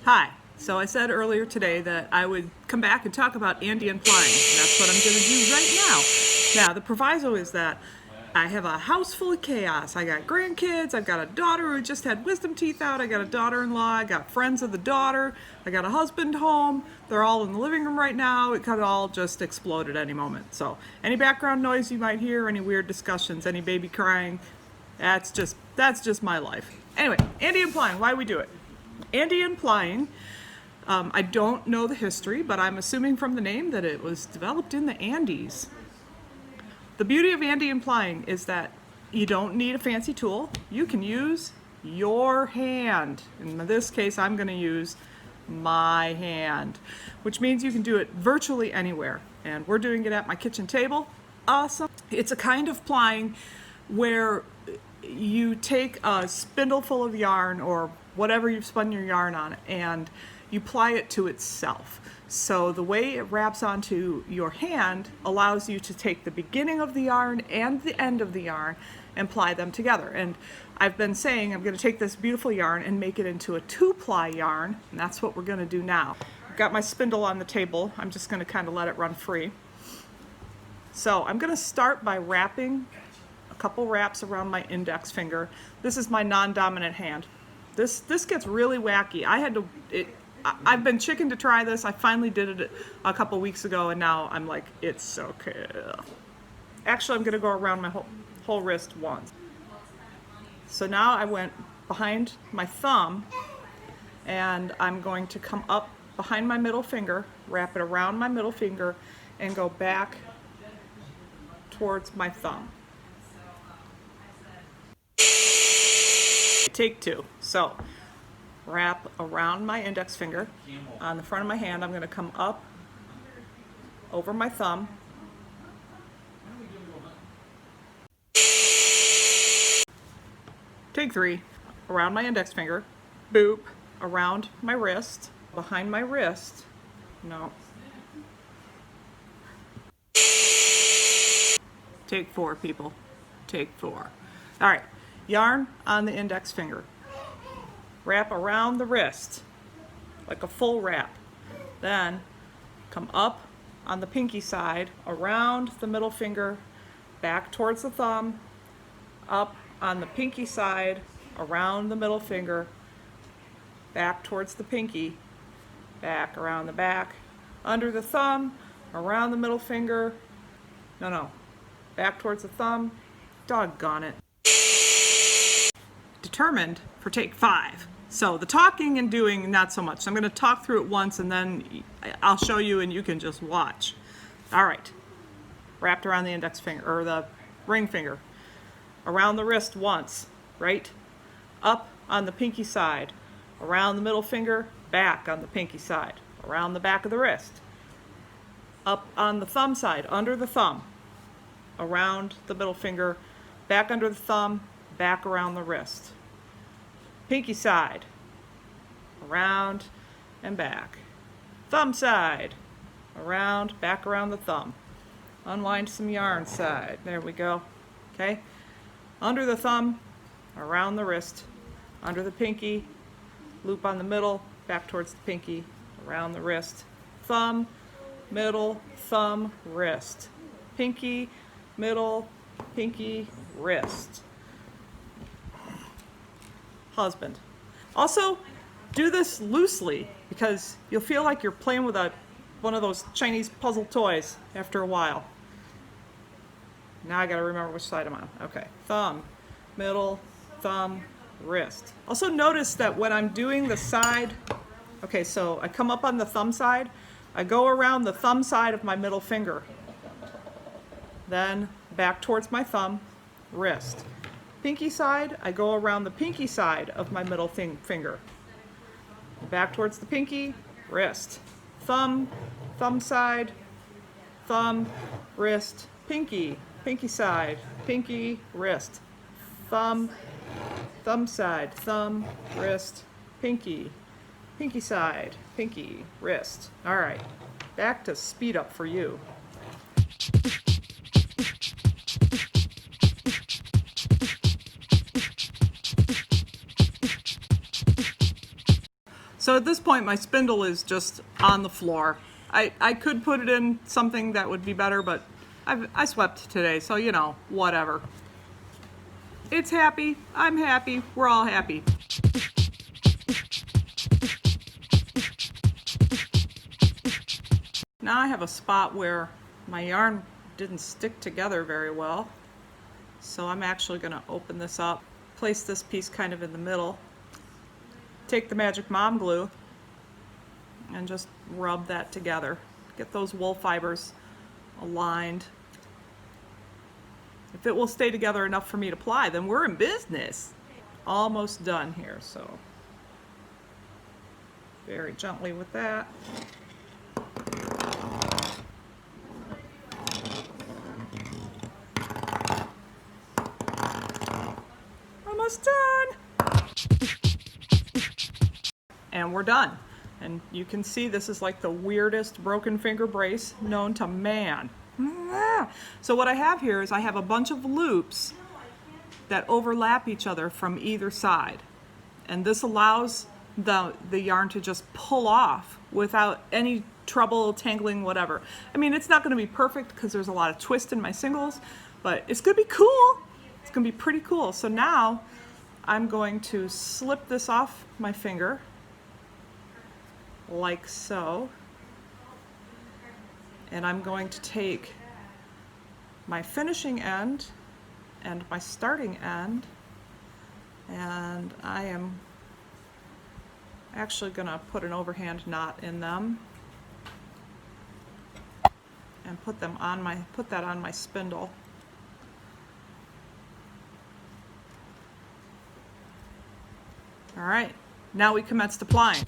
Hi. So I said earlier today that I would come back and talk about Andean Plying. And that's what I'm going to do right now. Now, the proviso is that I have a house full of chaos. I got grandkids, I've got a daughter who just had wisdom teeth out, I got a daughter-in-law, I got friends of the daughter, I got a husband home. They're all in the living room right now. It could all just explode at any moment. So any background noise you might hear, any weird discussions, any baby crying, that's just my life. Anyway, Andean Plying, why we do it. Andean Plying, I don't know the history, but I'm assuming from the name that it was developed in the Andes. The beauty of Andean Plying is that you don't need a fancy tool. You can use your hand. In this case, I'm going to use my hand, which means you can do it virtually anywhere. And we're doing it at my kitchen table. Awesome. It's a kind of plying where you take a spindle full of yarn or whatever you've spun your yarn on and you ply it to itself. So the way it wraps onto your hand allows you to take the beginning of the yarn and the end of the yarn and ply them together. And I've been saying I'm going to take this beautiful yarn and make it into a 2-ply yarn, and that's what we're going to do now. I've got my spindle on the table. I'm just going to kind of let it run free. So I'm going to start by wrapping a couple wraps around my index finger. This is my non-dominant hand. This gets really wacky. I've been chicken to try this. I finally did it a couple weeks ago, and now I'm like, it's so cool. Actually, I'm gonna go around my whole wrist once. So now I went behind my thumb, and I'm going to come up behind my middle finger, wrap it around my middle finger, and go back towards my thumb. Take two. So wrap around my index finger on the front of my hand. I'm going to come up over my thumb. Take three. Around my index finger. Boop. Around my wrist. Behind my wrist. No. Take four, people. Take four. All right. Yarn on the index finger. Wrap around the wrist, like a full wrap. Then come up on the pinky side, around the middle finger, back towards the thumb, up on the pinky side, around the middle finger, back towards the pinky, back around the back, under the thumb, around the middle finger, back towards the thumb, doggone it. Determined for take 5. So the talking and doing, not so much. So I'm going to talk through it once and then I'll show you and you can just watch. All right. Wrapped around the index finger, or the ring finger. Around the wrist once, right? Up on the pinky side. Around the middle finger, back on the pinky side. Around the back of the wrist. Up on the thumb side, under the thumb. Around the middle finger, back under the thumb, back around the wrist. Pinky side, around and back. Thumb side, around, back around the thumb. Unwind some yarn side. There we go. Okay? Under the thumb, around the wrist. Under the pinky, loop on the middle, back towards the pinky, around the wrist. Thumb, middle, thumb, wrist. Pinky, middle, pinky, wrist. Husband. Also, do this loosely because you'll feel like you're playing with one of those Chinese puzzle toys after a while. Now I gotta remember which side I'm on. Okay, thumb, middle, thumb, wrist. Also notice that when I'm doing the side, okay, so I come up on the thumb side, I go around the thumb side of my middle finger, then back towards my thumb, wrist. Pinky side, I go around the pinky side of my middle finger. Back towards the pinky, wrist. Thumb, thumb side, thumb, wrist, pinky, pinky side, pinky, wrist. Thumb, thumb side, thumb, wrist, pinky, pinky side, pinky, wrist. All right, back to speed up for you. So at this point, my spindle is just on the floor. I could put it in something that would be better, but I swept today, so you know, whatever. It's happy, I'm happy, we're all happy. Now I have a spot where my yarn didn't stick together very well. So I'm actually going to open this up, place this piece kind of in the middle, take the Magic Mom glue, and just rub that together. Get those wool fibers aligned. If it will stay together enough for me to ply, then we're in business. Almost done here, so very gently with that. Almost done. And we're done. And you can see this is like the weirdest broken finger brace known to man. So what I have here is I have a bunch of loops that overlap each other from either side. And this allows the yarn to just pull off without any trouble, tangling, whatever. I mean, it's not going to be perfect because there's a lot of twist in my singles, but it's going to be cool. It's going to be pretty cool. So now I'm going to slip this off my finger like so. And I'm going to take my finishing end and my starting end, and I am actually going to put an overhand knot in them and put that on my spindle. All right, now we commence to plying.